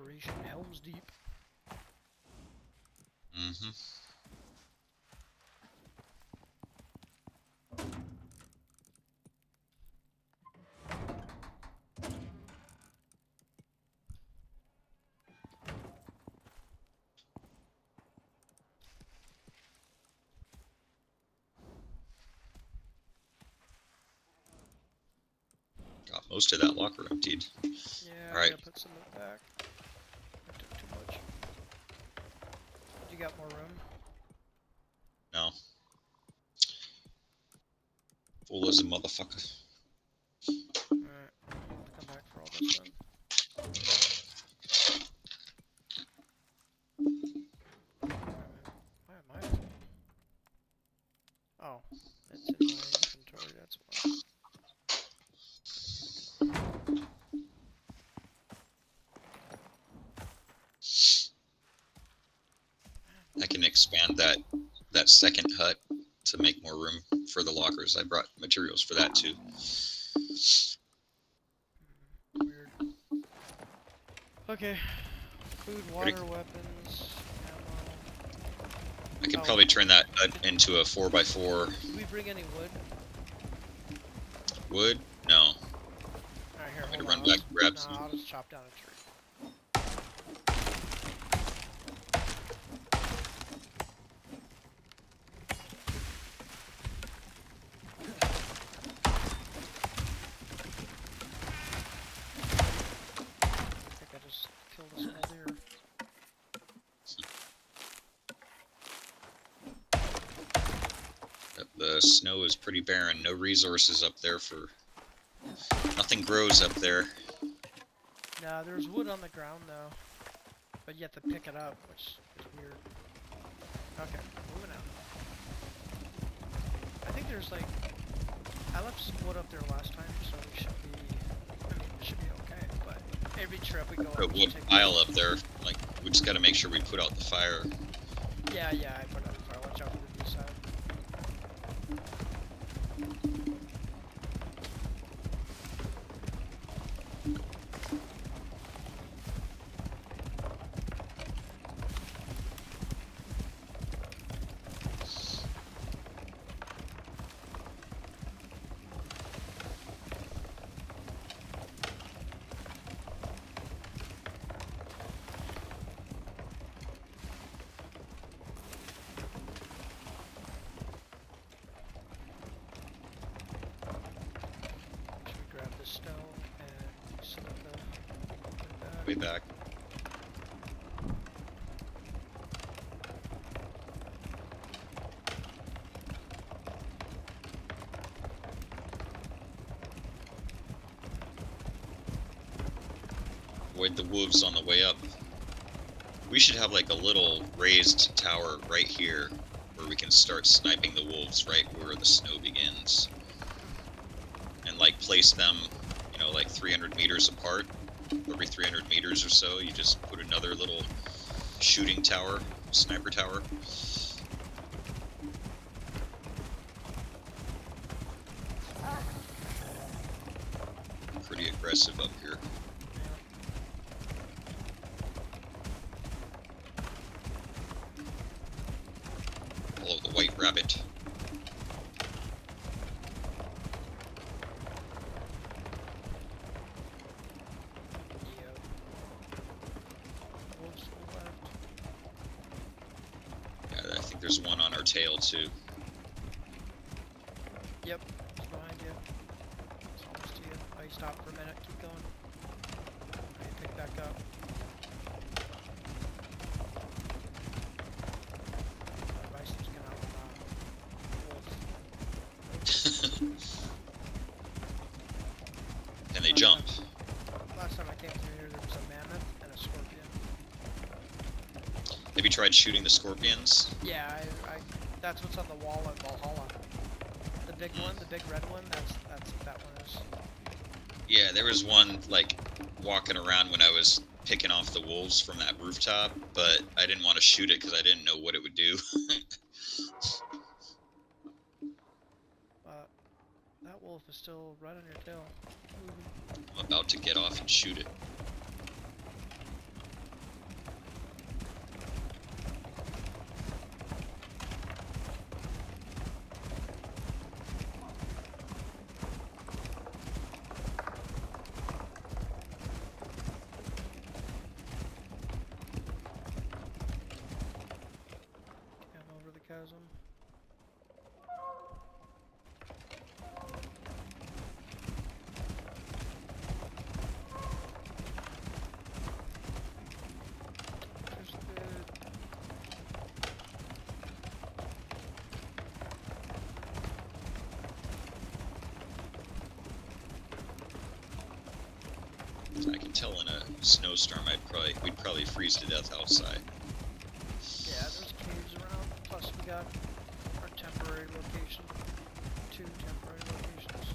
Operation Helm's Deep. Mm-hmm. Got most of that locker emptied. Yeah, All I right. gotta put some of it back. I took too much. You got more room? No. Full as a motherfucker. Alright, I'll have to come back for all this then. Why am I full? Oh, it's in my inventory, that's why. I can expand that second hut to make more room for the lockers. I brought materials for that too. Weird. Okay. Food, water, weapons, ammo. I could probably turn that hut into a 4x4. Did we bring any wood? Wood? No. Alright, here, I'm gonna hold on. run back and grab some. I'll just chop down a tree. I think I just killed a small deer. The snow is pretty barren. No resources up there for... Nothing grows up there. Nah, there's wood on the ground though. But you have to pick it up, which is weird. Okay, moving out. I think there's like... I left some wood up there last time, so we should be... I mean, it should be okay, but every trip we go Put a up, wood pile up there. Like, we just gotta make sure we put out the fire. Yeah, I put out the fire. Watch out for the B side. Grab the stone and set up the Way back. Avoid the wolves on the way up. We should have like a little raised tower right here where we can start sniping the wolves right where the snow begins. And like place them, you know, like 300 meters apart. Every 300 meters or so, you just put another little shooting tower, sniper tower. Pretty aggressive up here. Follow the white rabbit. Yeah, I think there's one on our tail too. Yep, it's behind you. It's almost to you. Oh, you stop for a minute, keep going. Alright, pick back up. My bison's gonna wolf. And they jump. Last time I came through here, there was a mammoth and a scorpion. Have you tried shooting the scorpions? Yeah, that's what's on the wall at Valhalla. The big one, the big red one, that's what that one is. Yeah, there was one, like, walking around when I was picking off the wolves from that rooftop, but I didn't want to shoot it because I didn't know what it would do. That wolf is still right on your tail. Moving. I'm about to get off and shoot it. I can tell in a snowstorm we'd probably freeze to death outside. Yeah, there's caves around. Plus we got our temporary location. 2 temporary locations.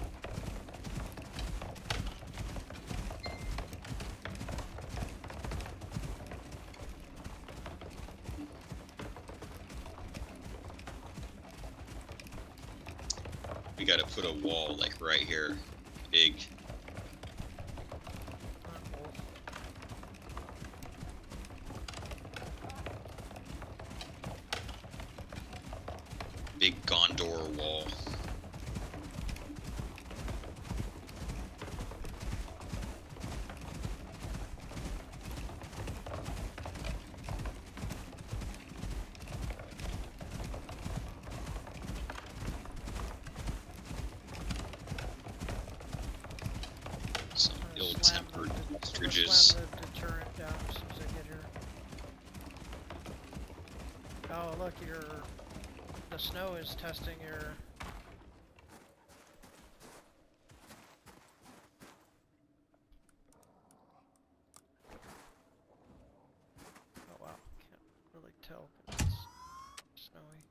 We gotta put a wall like right here. Big. Big Gondor wall. Some ill-tempered ostriches. Slam the deterrent down as soon as I get here. Oh, look, the snow is testing your... Oh wow, can't really tell, but it's snowy.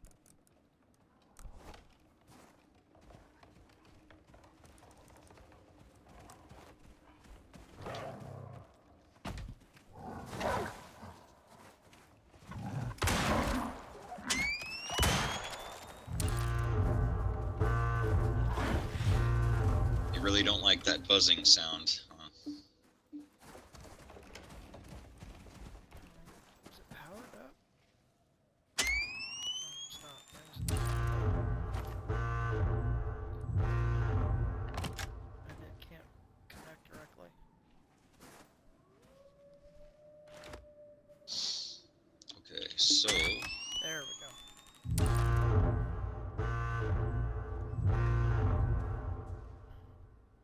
You really don't like that buzzing sound, huh? Is it powered up? No, it's not. Why is it not? And it can't connect directly. Okay, so There we go.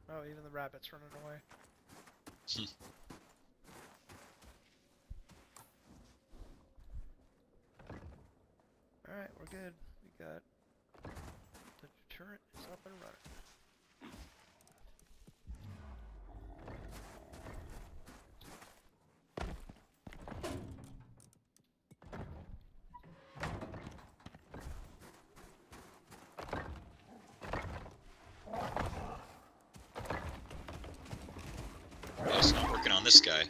Oh, even the rabbit's running away. Alright, we're good. We got... The deterrent is up and running. well, it's not working on this guy.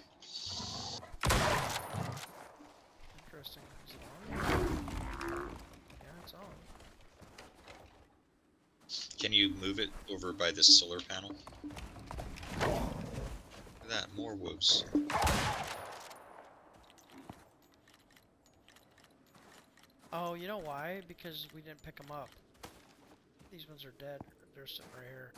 Interesting. Is it on? Yeah, it's on. Can you move it over by this solar panel? Look at that, more wolves. Oh, you know why? Because we didn't pick them up. These ones are dead. They're sitting right here.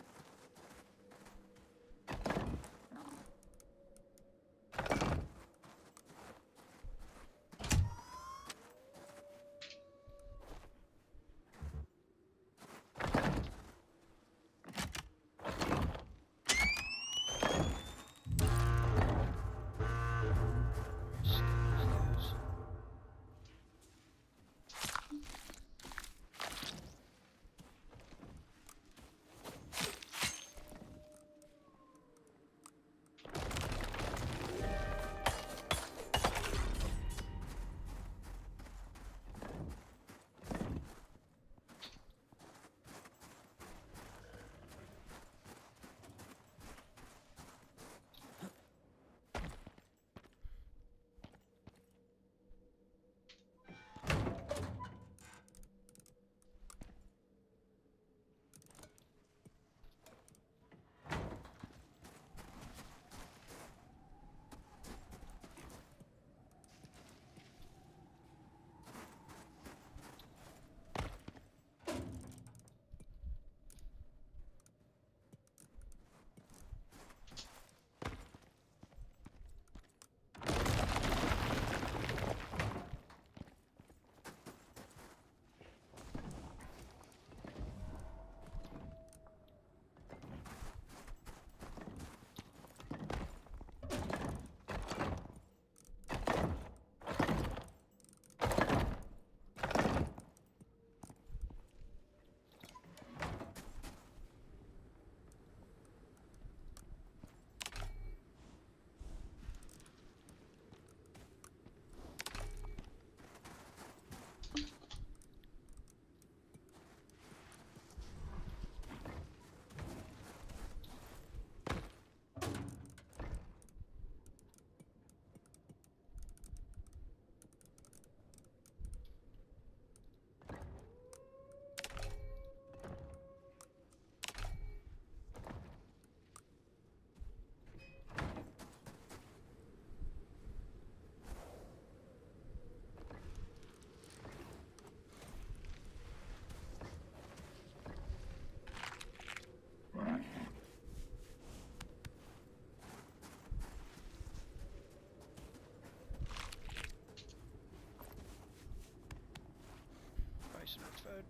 to be fed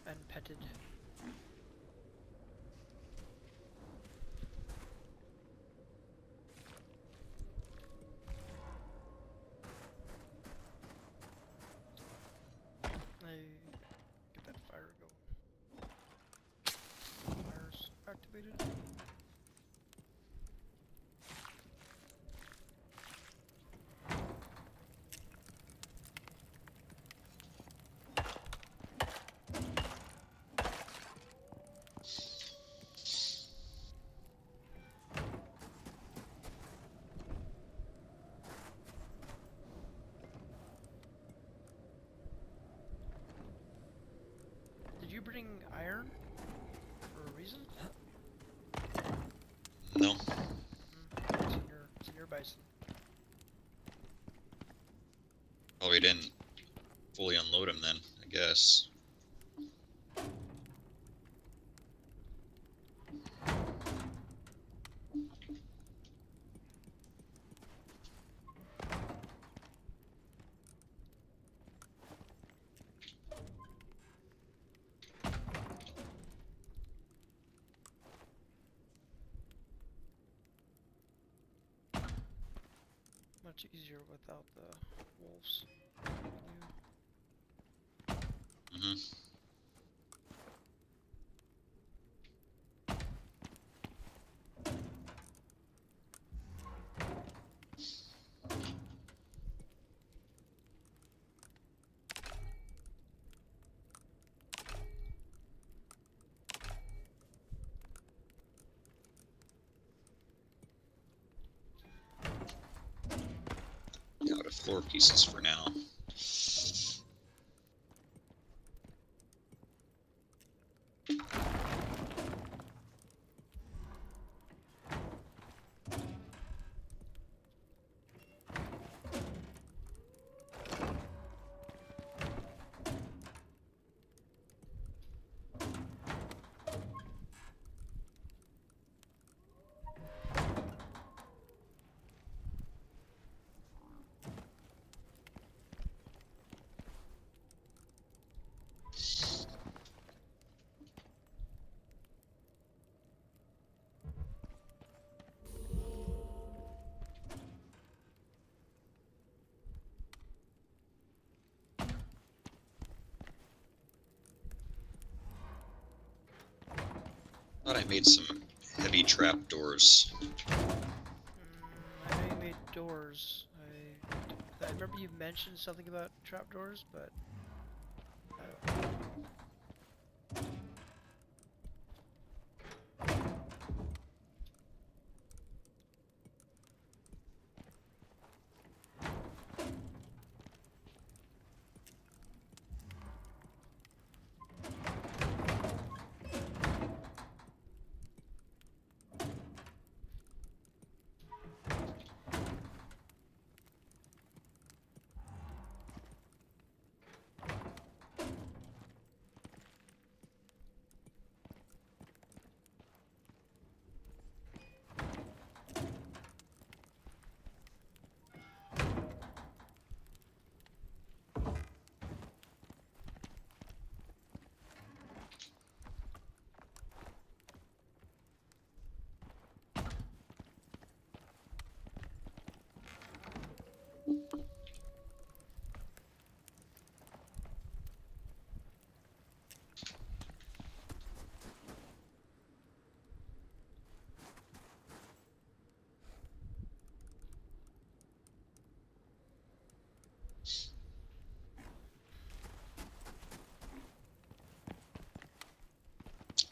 and petted. Get that fire going. Fire's activated. Did you bring iron for a reason? No. It's in your bison. Probably didn't fully unload him then, I guess. Much easier without the wolves. Mm-hmm. Out of floor pieces for now. Thought I made some heavy trapdoors. I know you made doors. I remember you mentioned something about trapdoors, but I don't know.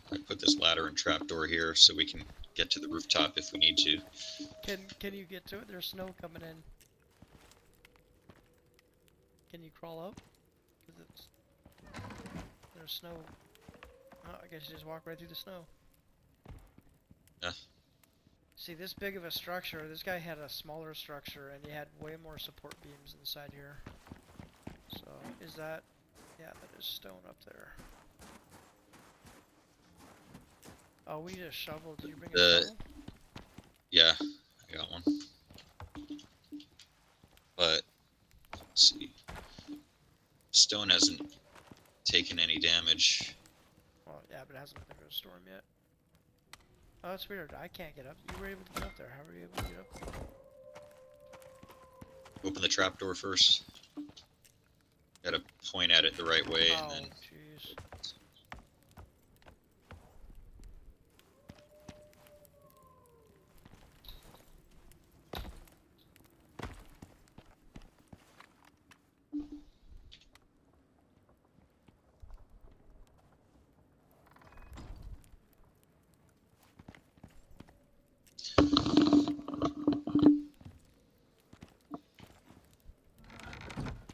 I put this ladder and trapdoor here so we can get to the rooftop if we need to. Can you get to it? There's snow coming in. Can you crawl up? Cause there's snow. Oh, I guess you just walk right through the snow. Yeah. See, this big of a structure, this guy had a smaller structure and he had way more support beams inside here. So, is that... yeah, that is stone up there. Oh, we need a shovel. Did you bring a shovel? Yeah, I got one. But, let's see. Stone hasn't it hasn't been through a storm yet. Oh, that's weird. I can't get up. You were able to get up there. How were you able to get up there? Open the trapdoor first. Gotta point at it the right way, and Oh, then... jeez.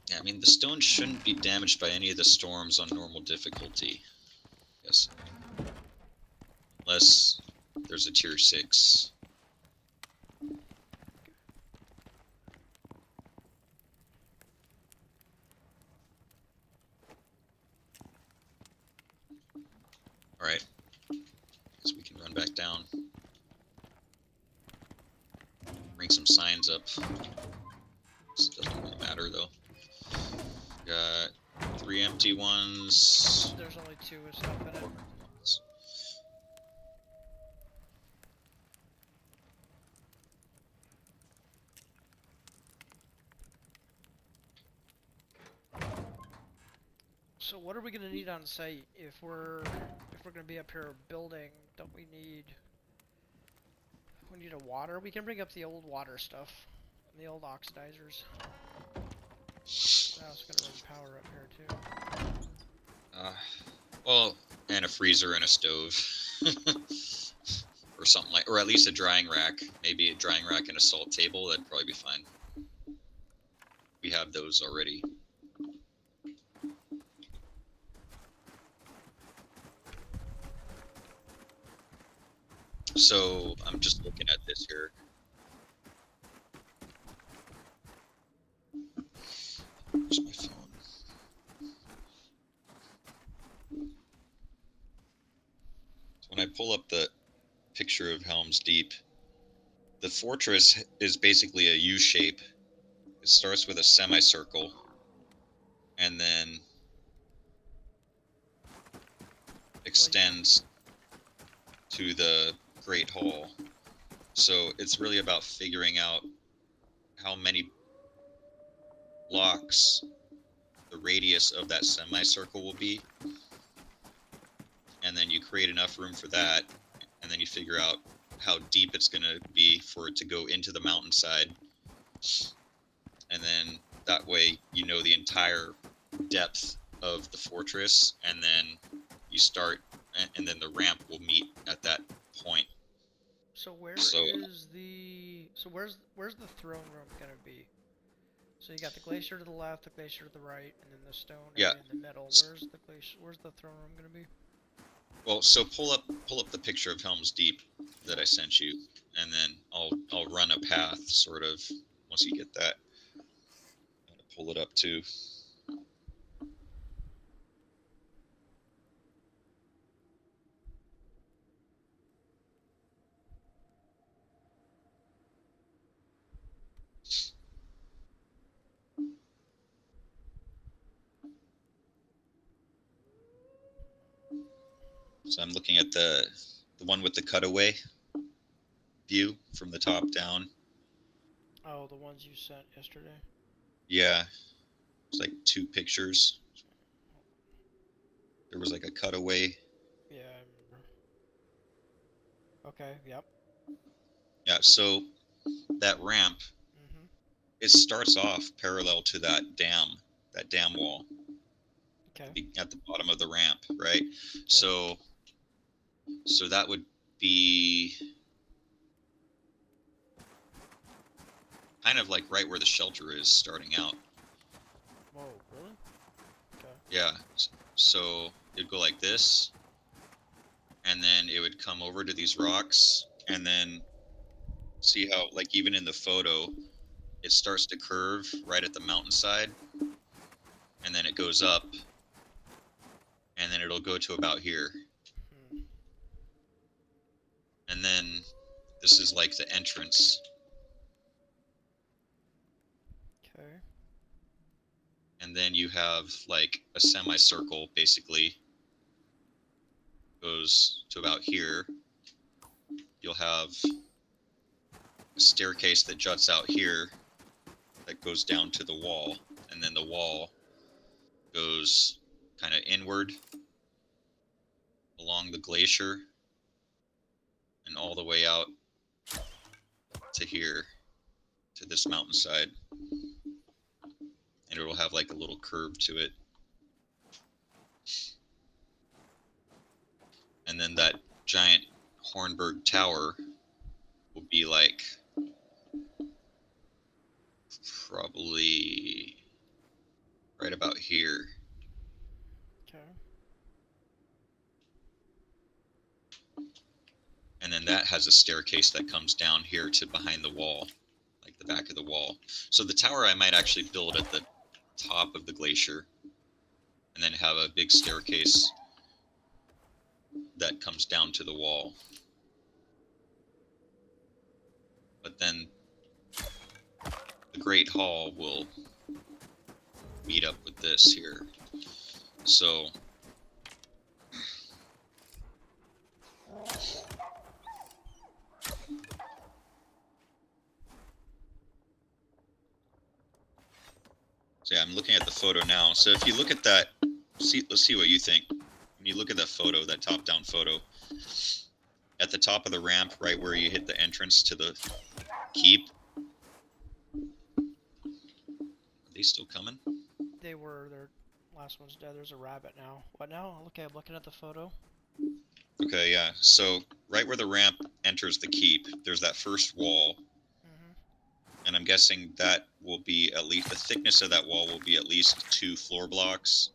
Yeah, I mean, the stone shouldn't be damaged by any of the storms on normal difficulty. Yes. Unless there's a tier 6. Alright. Guess we can run back down. Bring some signs up. This doesn't really matter, though. Got 3 empty ones. There's only 2 with stuff in it. So what are we gonna need on site if we're gonna be up here building? Don't we need? We need a water. We can bring up the old water stuff, and the old oxidizers. I was gonna run power up here too. Well, and a freezer and a stove. Or something like, or at least a drying rack. Maybe a drying rack and a salt table, that'd probably be fine. We have those already. So, I'm just looking at this here. Where's my phone? So when I pull up the picture of Helm's Deep, the fortress is basically a U shape. It starts with a semicircle, and then extends to the Great Hall. So it's really about figuring out how many blocks the radius of that semicircle will be, and then you create enough room for that, and then you figure out how deep it's going to be for it to go into the mountainside, and then that way you know the entire depth of the fortress, and then you start, and then the ramp will meet at that point. So where's the throne room gonna be? So you got the glacier to the left, the glacier to the right, and then the stone area in the middle. Where's the throne room gonna be? Well, so pull up the picture of Helm's Deep that I sent you, and then I'll run a path sort of once you get that. I'm gonna pull it up too. So I'm looking at the one with the cutaway view from the top down. Oh, the ones you sent yesterday. Yeah, it's like 2 pictures. There was like a cutaway. Yeah, I remember. Okay, yep. Yeah, so that ramp, it starts off parallel to that dam wall. Okay. At the bottom of the ramp, right? Okay. So that would be kind of like right where the shelter is starting out. Whoa, really? Okay. Yeah. So it'd go like this, and then it would come over to these rocks, and then see how, like, even in the photo, it starts to curve right at the mountainside, and then it goes up, and then it'll go to about here. And then this is like the entrance. Okay. And then you have like a semicircle basically goes to about here. You'll have a staircase that juts out here that goes down to the wall, and then the wall goes kind of inward along the glacier and all the way out to here, to this mountainside. And it will have like a little curve to it. And then that giant Hornberg Tower will be like probably right about here. Okay. And then that has a staircase that comes down here to behind the wall, like the back of the wall. So the tower I might actually build at the top of the glacier and then have a big staircase that comes down to the wall. But then the Great Hall will meet up with this here. So yeah, I'm looking at the photo now. So if you look at that, let's see what you think. When you look at that photo, that top-down photo, at the top of the ramp, right where you hit the entrance to the keep, are they still coming? They were. Their last one's dead. There's a rabbit now. What now? Okay, I'm looking at the photo. Okay, yeah. So right where the ramp enters the keep, there's that first wall. And I'm guessing that will be at least, the thickness of that wall will be at least 2 floor blocks.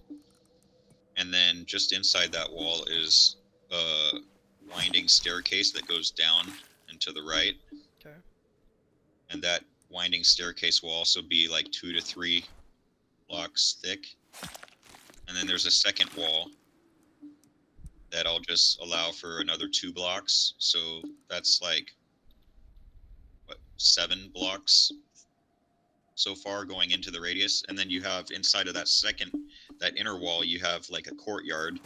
And then just inside that wall is a winding staircase that goes down and to the right. Okay. And that winding staircase will also be like 2 to 3 blocks thick. And then there's a second wall that I'll just allow for another 2 blocks. So that's like, what, 7 blocks so far going into the radius. And then you have inside of that inner wall, you have like a courtyard.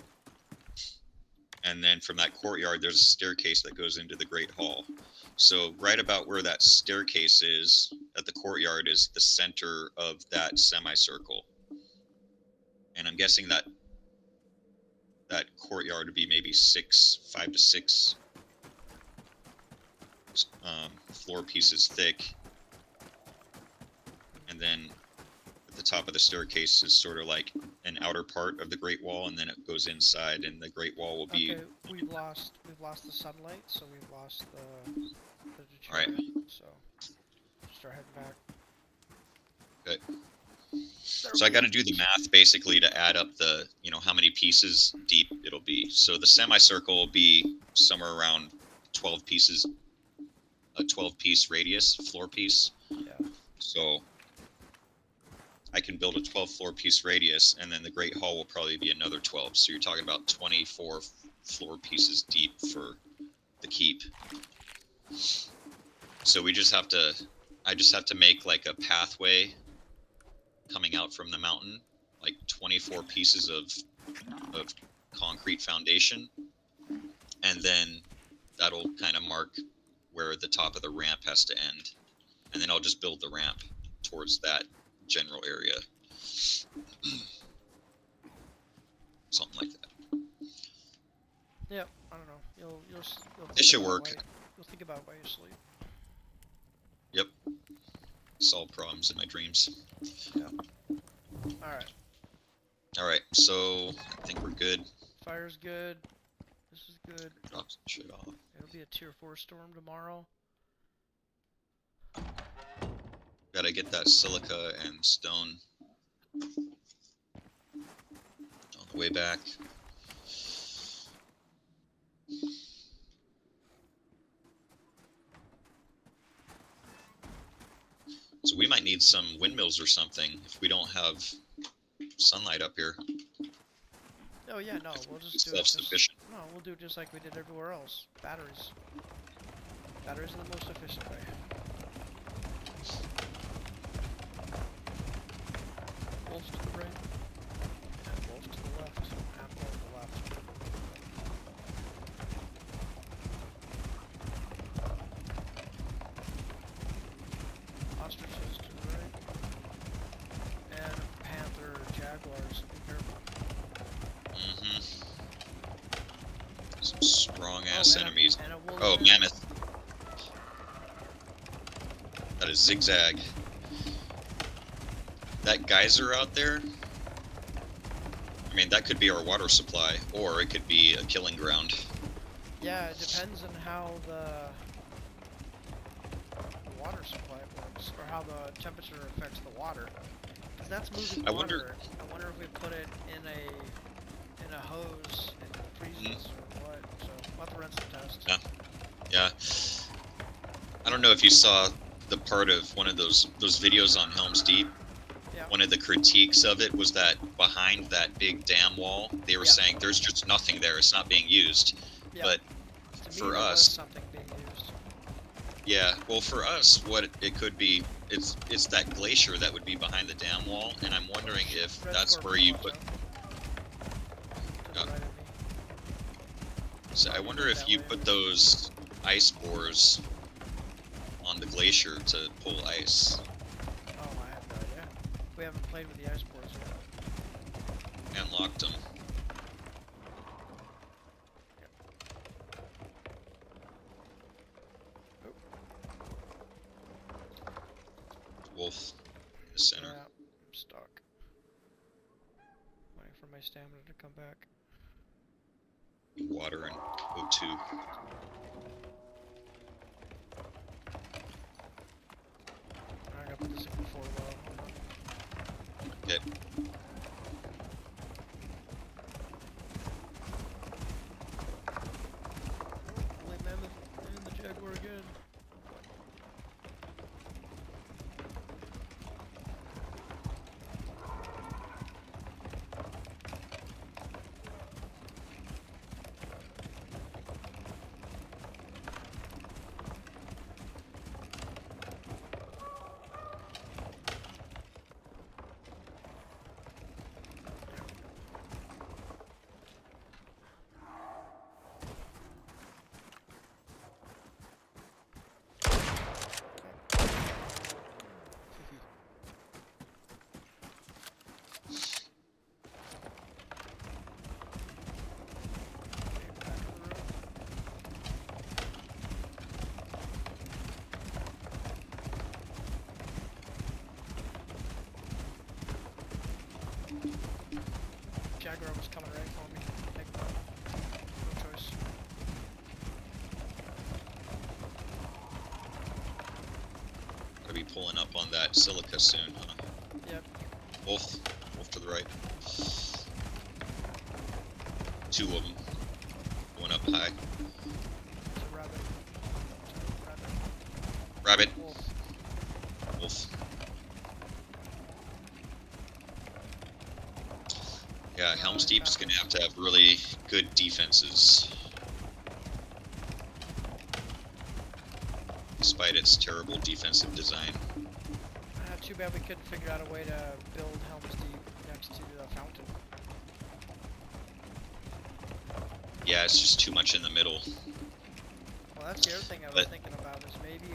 And then from that courtyard, there's a staircase that goes into the Great Hall. So right about where that staircase is at the courtyard is the center of that semicircle. And I'm guessing that courtyard would be maybe 5 to 6 floor pieces thick. And then at the top of the staircase is sort of like an outer part of the Great Wall, and then it goes inside, and the Great Wall will be... Okay, we've lost the sunlight, so we've lost the Alright. So start heading back. Okay. So I got to do the math basically to add up the, how many pieces deep it'll be. So the semicircle will be somewhere around 12 pieces, a 12-piece radius, floor piece. Yeah. So I can build a 12-floor piece radius, and then the Great Hall will probably be another 12. So you're talking about 24 floor pieces deep for the keep. So I just have to make like a pathway coming out from the mountain, like 24 pieces of concrete foundation, and then that'll kind of mark where the top of the ramp has to end, and then I'll just build the ramp towards that general area. Something like that. Yep. I don't know. You'll It should work. You'll think about it while you sleep. Yep. Solve problems in my dreams. Yeah. Alright. Alright, so I think we're good. Fire's good. This is good. Drop some shit off. It'll be a tier 4 storm tomorrow. Gotta get that silica and stone on the way back. So we might need some windmills or something if we don't have sunlight up here. Oh yeah, no, we'll just do it. Self-sufficient. No, we'll do it just like we did everywhere else. Batteries. Batteries are the most efficient way. Wolves to the right, and wolves to the left, and wolves to the left. strong ass and enemies. And a woolly Oh, mammoth. mammoth. That is zigzag. That geyser out there, I mean, that could be our water supply, or it could be a killing ground. Yeah, it depends on how the water supply works, or how the temperature affects the water. Because that's moving I water. wonder- I wonder if we put it in a hose and it freezes or what. So we'll have to run some tests. Yeah. I don't know if you saw the part of one of those videos on Helm's Deep. Yeah. One of the critiques of it was that behind that big dam wall, they were saying there's just nothing there. It's not being used. Yeah. But To me, for there was us, something being used. yeah. Well, for us, what it could be, it's that glacier that would be behind the dam wall, and I'm wondering if Red that's Scorpion, where you watch put. out. To the right of me. So I wonder if you put those ice bores on the glacier to pull ice. Oh, I have no idea. We haven't played with the ice boards yet. And locked them. Wolf in the center. Yeah, I'm stuck. Waiting for my stamina to come back. Water and O2. I gotta put this in before low. Okay. Woolly mammoth and the jaguar again. Jaguar was coming right for me. Take him out. No choice. Gotta be pulling up on that silica soon, huh? Yep. Wolf to the right. Two of them. One up high. It's a rabbit. Rabbit. Wolf. Wolf. Yeah, Helm's Deep is gonna have to have really good defenses. Despite its terrible defensive design. Too bad we couldn't figure out a way to build Helm's Deep next to the fountain. Yeah, it's just too much in the middle. Well, that's the other thing I was thinking about is maybe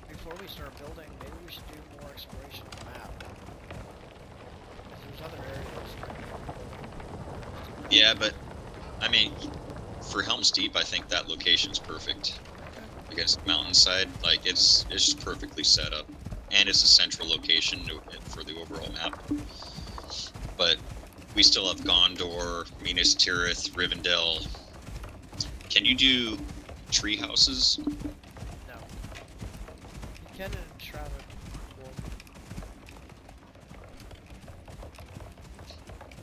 before we start building, maybe we should do more exploration on the map. 'Cause there's other areas. Yeah, but I mean, for Helm's Deep, I think that location's perfect. Okay. Against the mountainside, like it's just perfectly set up, and it's a central location for the overall map. But we still have Gondor, Minas Tirith, Rivendell. Can you do tree houses? No. You can in Shrouded. Cool.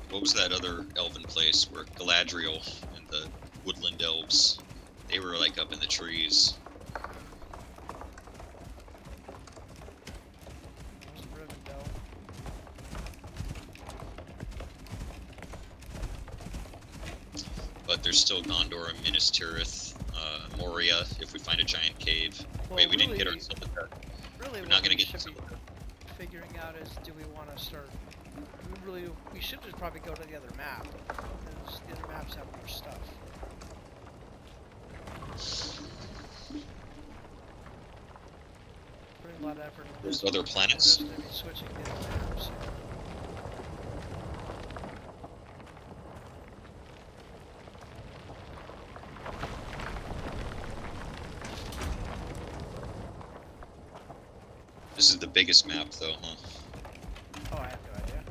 What was that other elven place where Galadriel and the woodland elves, they were like up in the trees? Rivendell. But there's still Gondor and Minas Tirith, Moria, if we find a giant cave. Well, Wait, we didn't get really- our Cilica. Really, We're what not gonna we get should be Cilica. figuring out is, do we want to start? We should just probably go to the other map, because the other maps have more stuff. Putting a lot of effort into There's this. other We're planets? just going to be switching the other maps. This is the biggest map, though, huh? Oh, I have no idea.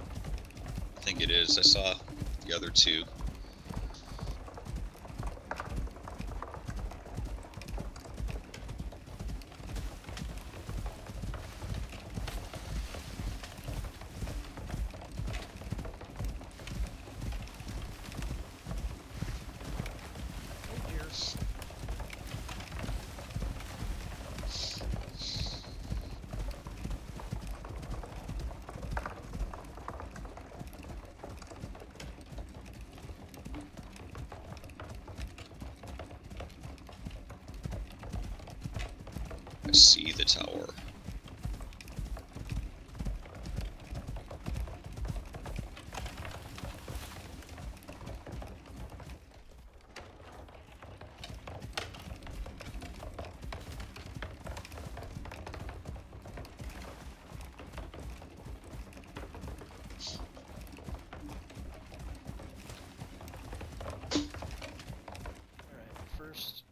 I think it is. I saw the other two. Oh dear. I see the tower. Alright, first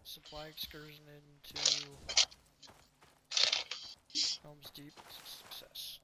supply excursion into Helm's Deep. Success.